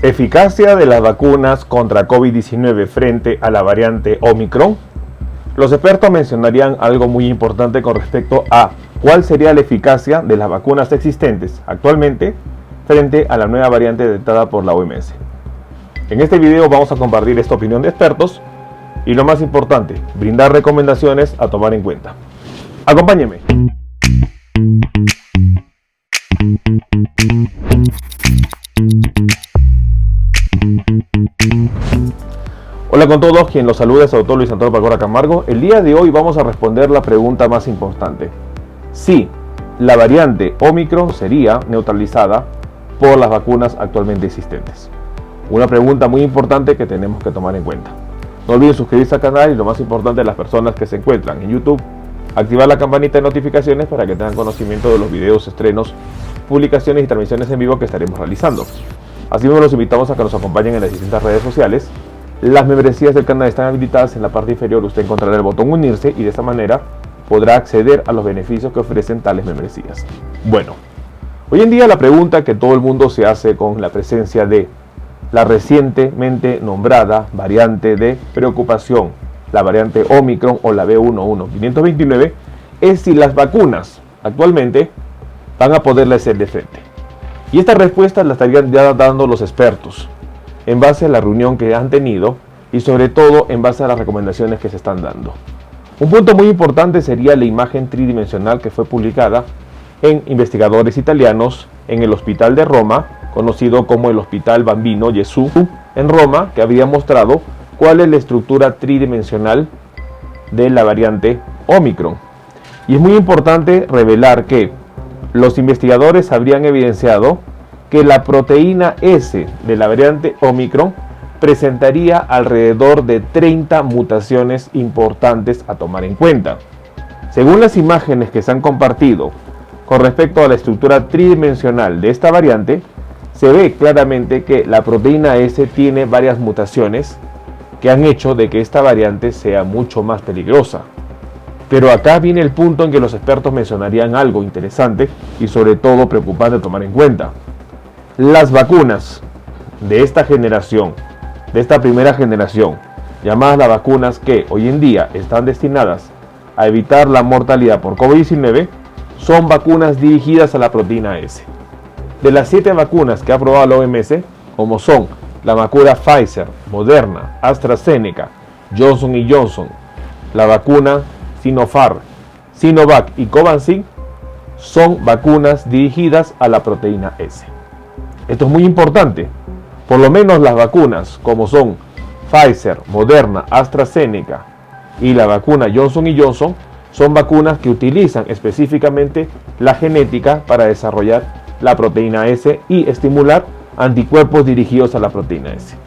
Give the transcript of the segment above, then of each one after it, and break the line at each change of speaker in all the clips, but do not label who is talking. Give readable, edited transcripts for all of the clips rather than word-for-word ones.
Eficacia de las vacunas contra COVID-19 frente a la variante Omicron. Los expertos mencionarían algo muy importante con respecto a cuál sería la eficacia de las vacunas existentes actualmente frente a la nueva variante detectada por la OMS. En este video vamos a compartir esta opinión de expertos y, lo más importante, brindar recomendaciones a tomar en cuenta. Acompáñenme. Hola con todos, quien los saluda es el doctor Luis Antonio Pacora Camargo. El día de hoy vamos a responder la pregunta más importante: si la variante Omicron sería neutralizada por las vacunas actualmente existentes. Una pregunta muy importante que tenemos que tomar en cuenta. No olviden suscribirse al canal y, lo más importante, las personas que se encuentran en YouTube, activar la campanita de notificaciones para que tengan conocimiento de los videos, estrenos, publicaciones y transmisiones en vivo que estaremos realizando. Asimismo, los invitamos a que nos acompañen en las distintas redes sociales. Las membresías del canal están habilitadas. En la parte inferior usted encontrará el botón unirse y de esta manera podrá acceder a los beneficios que ofrecen tales membresías. Bueno, hoy en día la pregunta que todo el mundo se hace con la presencia de la recientemente nombrada variante de preocupación, la variante Omicron o la B.1.1.529, es si las vacunas actualmente van a poderle hacer de frente. Y esta respuesta la estarían ya dando los expertos en base a la reunión que han tenido y sobre todo en base a las recomendaciones que se están dando. Un punto muy importante sería la imagen tridimensional que fue publicada en investigadores italianos en el hospital de Roma, conocido como el Hospital Bambino Gesù en Roma, que había mostrado cuál es la estructura tridimensional de la variante Omicron. Y es muy importante revelar que los investigadores habrían evidenciado que la proteína S de la variante Omicron presentaría alrededor de 30 mutaciones importantes a tomar en cuenta. Según las imágenes que se han compartido con respecto a la estructura tridimensional de esta variante, se ve claramente que la proteína S tiene varias mutaciones que han hecho de que esta variante sea mucho más peligrosa. Pero acá viene el punto en que los expertos mencionarían algo interesante y sobre todo preocupante a tomar en cuenta. Las vacunas de esta generación, de esta primera generación, llamadas las vacunas que hoy en día están destinadas a evitar la mortalidad por COVID-19, son vacunas dirigidas a la proteína S. De las 7 vacunas que ha aprobado la OMS, como son la vacuna Pfizer, Moderna, AstraZeneca, Johnson & Johnson, la vacuna Sinopharm, Sinovac y Covaxin, son vacunas dirigidas a la proteína S. Esto es muy importante. Por lo menos las vacunas como son Pfizer, Moderna, AstraZeneca y la vacuna Johnson & Johnson son vacunas que utilizan específicamente la genética para desarrollar la proteína S y estimular anticuerpos dirigidos a la proteína S.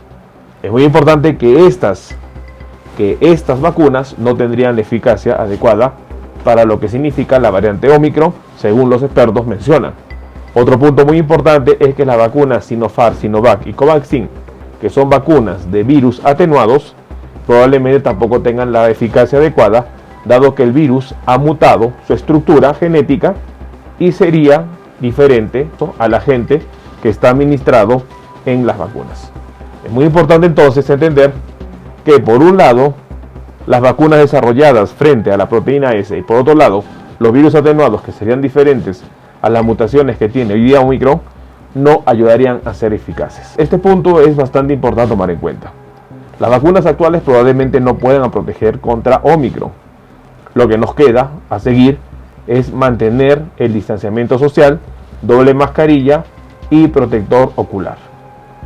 Es muy importante que estas vacunas no tendrían la eficacia adecuada para lo que significa la variante Omicron, según los expertos mencionan. Otro punto muy importante es que las vacunas Sinopharm, Sinovac y Covaxin, que son vacunas de virus atenuados, probablemente tampoco tengan la eficacia adecuada, dado que el virus ha mutado su estructura genética y sería diferente al agente que está administrado en las vacunas. Es muy importante entonces entender que, por un lado, las vacunas desarrolladas frente a la proteína S y, por otro lado, los virus atenuados, que serían diferentes a las mutaciones que tiene hoy día Omicron, no ayudarían a ser eficaces. Este punto es bastante importante tomar en cuenta. Las vacunas actuales probablemente no puedan proteger contra Omicron. Lo que nos queda a seguir es mantener el distanciamiento social, doble mascarilla y protector ocular.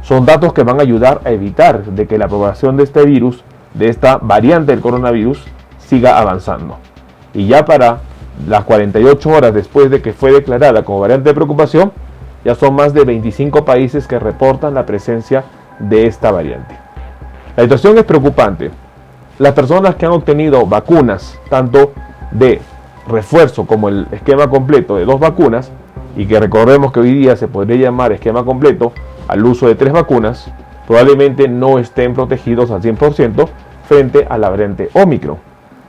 Son datos que van a ayudar a evitar de que la propagación de este virus, de esta variante del coronavirus, siga avanzando. Y ya para las 48 horas después de que fue declarada como variante de preocupación, ya son más de 25 países que reportan la presencia de esta variante. La situación es preocupante. Las personas que han obtenido vacunas, tanto de refuerzo como el esquema completo de 2 vacunas, y que recordemos que hoy día se podría llamar esquema completo al uso de 3 vacunas, probablemente no estén protegidos al 100% frente a la variante Omicron,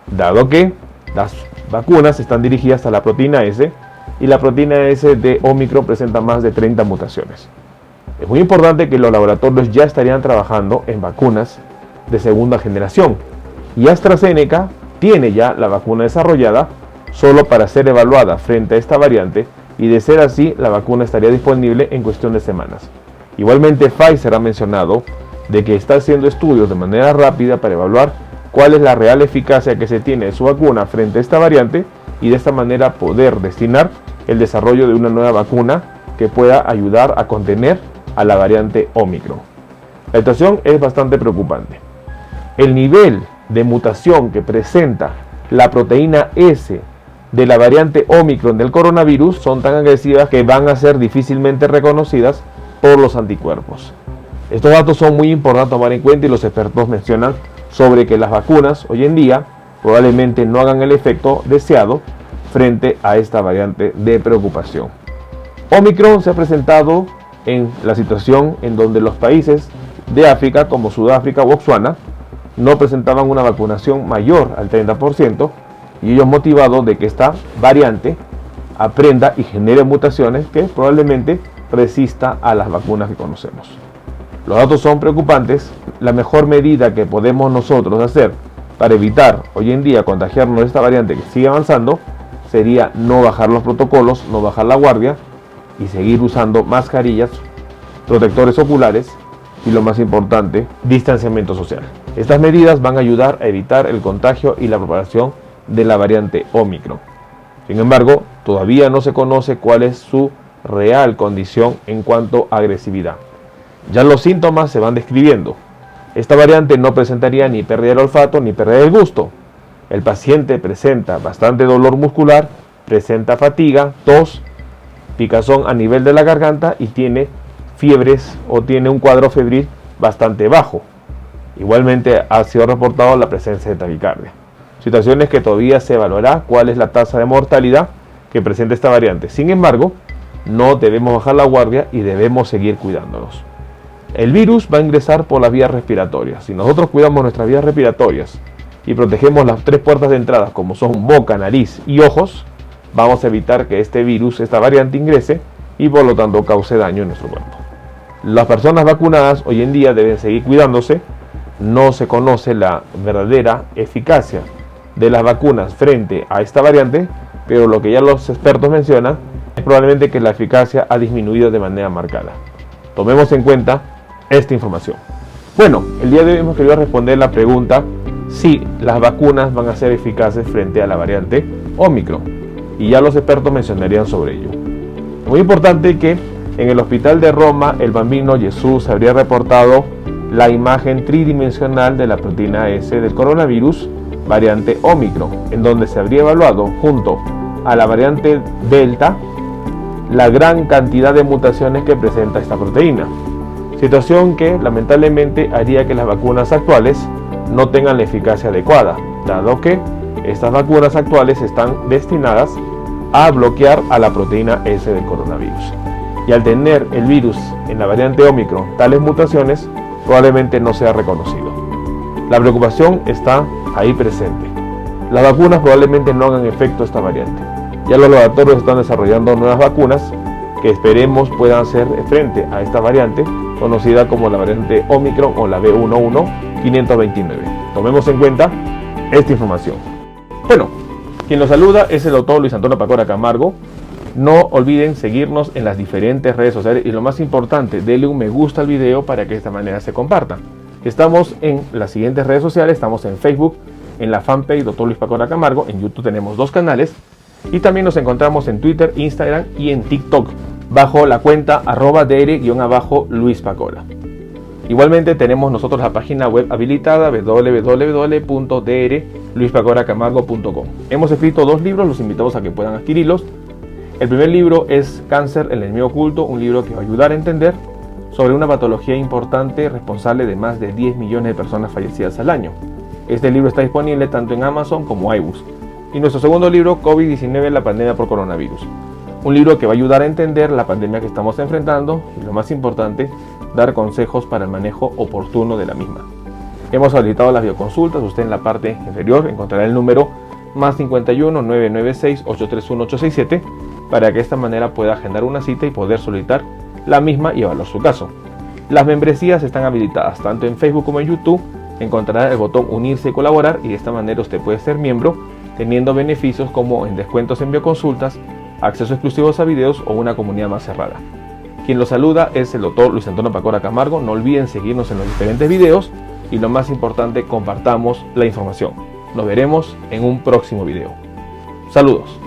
dado que las vacunas están dirigidas a la proteína S y la proteína S de Omicron presenta más de 30 mutaciones. Es muy importante que los laboratorios ya estarían trabajando en vacunas de segunda generación y AstraZeneca tiene ya la vacuna desarrollada solo para ser evaluada frente a esta variante, y de ser así la vacuna estaría disponible en cuestión de semanas. Igualmente Pfizer ha mencionado de que está haciendo estudios de manera rápida para evaluar cuál es la real eficacia que se tiene de su vacuna frente a esta variante, y de esta manera poder destinar el desarrollo de una nueva vacuna que pueda ayudar a contener a la variante Omicron. La situación es bastante preocupante. El nivel de mutación que presenta la proteína S de la variante Omicron del coronavirus son tan agresivas que van a ser difícilmente reconocidas por los anticuerpos. Estos datos son muy importantes a tomar en cuenta, y los expertos mencionan sobre que las vacunas hoy en día probablemente no hagan el efecto deseado frente a esta variante de preocupación. Omicron se ha presentado en la situación en donde los países de África como Sudáfrica o Botsuana no presentaban una vacunación mayor al 30%, y ellos motivados de que esta variante aprenda y genere mutaciones que probablemente resista a las vacunas que conocemos. Los datos son preocupantes. La mejor medida que podemos nosotros hacer para evitar hoy en día contagiarnos de esta variante que sigue avanzando sería no bajar los protocolos, no bajar la guardia y seguir usando mascarillas, protectores oculares y, lo más importante, distanciamiento social. Estas medidas van a ayudar a evitar el contagio y la propagación de la variante Omicron. Sin embargo, todavía no se conoce cuál es su real condición en cuanto a agresividad. Ya los síntomas se van describiendo. Esta variante no presentaría ni pérdida del olfato ni pérdida del gusto. El paciente presenta bastante dolor muscular, presenta fatiga, tos, picazón a nivel de la garganta y tiene fiebres o tiene un cuadro febril bastante bajo. Igualmente ha sido reportado la presencia de taquicardia. Situaciones que todavía se evaluará cuál es la tasa de mortalidad que presenta esta variante. Sin embargo, no debemos bajar la guardia y debemos seguir cuidándonos. El virus va a ingresar por las vías respiratorias. Si nosotros cuidamos nuestras vías respiratorias y protegemos las tres puertas de entrada, como son boca, nariz y ojos, vamos a evitar que este virus, esta variante, ingrese y por lo tanto cause daño en nuestro cuerpo. Las personas vacunadas hoy en día deben seguir cuidándose. No se conoce la verdadera eficacia de las vacunas frente a esta variante, pero lo que ya los expertos mencionan es probablemente que la eficacia ha disminuido de manera marcada. Tomemos en cuenta esta información. Bueno, el día de hoy hemos querido responder la pregunta si las vacunas van a ser eficaces frente a la variante Omicron, y ya los expertos mencionarían sobre ello. Muy importante que en el hospital de Roma el Bambino Jesús habría reportado la imagen tridimensional de la proteína S del coronavirus variante Omicron, en donde se habría evaluado junto a la variante Delta la gran cantidad de mutaciones que presenta esta proteína, situación que lamentablemente haría que las vacunas actuales no tengan la eficacia adecuada, dado que estas vacunas actuales están destinadas a bloquear a la proteína S del coronavirus, y al tener el virus en la variante Omicron tales mutaciones probablemente no sea reconocido. La preocupación está ahí presente. Las vacunas probablemente no hagan efecto a esta variante. Ya los laboratorios están desarrollando nuevas vacunas que esperemos puedan hacer frente a esta variante conocida como la variante Omicron o la B.1.1.529. Tomemos en cuenta esta información. Bueno, quien los saluda es el doctor Luis Antonio Pacora Camargo. No olviden seguirnos en las diferentes redes sociales y, lo más importante, denle un me gusta al video para que de esta manera se compartan. Estamos en las siguientes redes sociales. Estamos en Facebook, en la fanpage Dr. Luis Pacora Camargo. En YouTube tenemos 2 canales y también nos encontramos en Twitter, Instagram y en TikTok bajo la cuenta @dr_Luis Pacora. Igualmente tenemos nosotros la página web habilitada www.drluispacoracamargo.com. Hemos escrito 2 libros, los invitamos a que puedan adquirirlos. El primer libro es Cáncer, el enemigo oculto, un libro que va a ayudar a entender sobre una patología importante responsable de más de 10 millones de personas fallecidas al año. Este libro está disponible tanto en Amazon como iBooks. Y nuestro segundo libro, COVID-19, la pandemia por coronavirus. Un libro que va a ayudar a entender la pandemia que estamos enfrentando y, lo más importante, dar consejos para el manejo oportuno de la misma. Hemos habilitado las videoconsultas. Usted en la parte inferior encontrará el número +51 996 831 867 para que de esta manera pueda agendar una cita y poder solicitar la misma y evaluar su caso. Las membresías están habilitadas tanto en Facebook como en YouTube. Encontrará el botón unirse y colaborar, y de esta manera usted puede ser miembro teniendo beneficios como en descuentos en bioconsultas, acceso exclusivos a videos o una comunidad más cerrada. Quien lo saluda es el Dr. Luis Antonio Pacora Camargo. No olviden seguirnos en los diferentes videos y lo más importante, compartamos la información. Nos veremos en un próximo video. Saludos.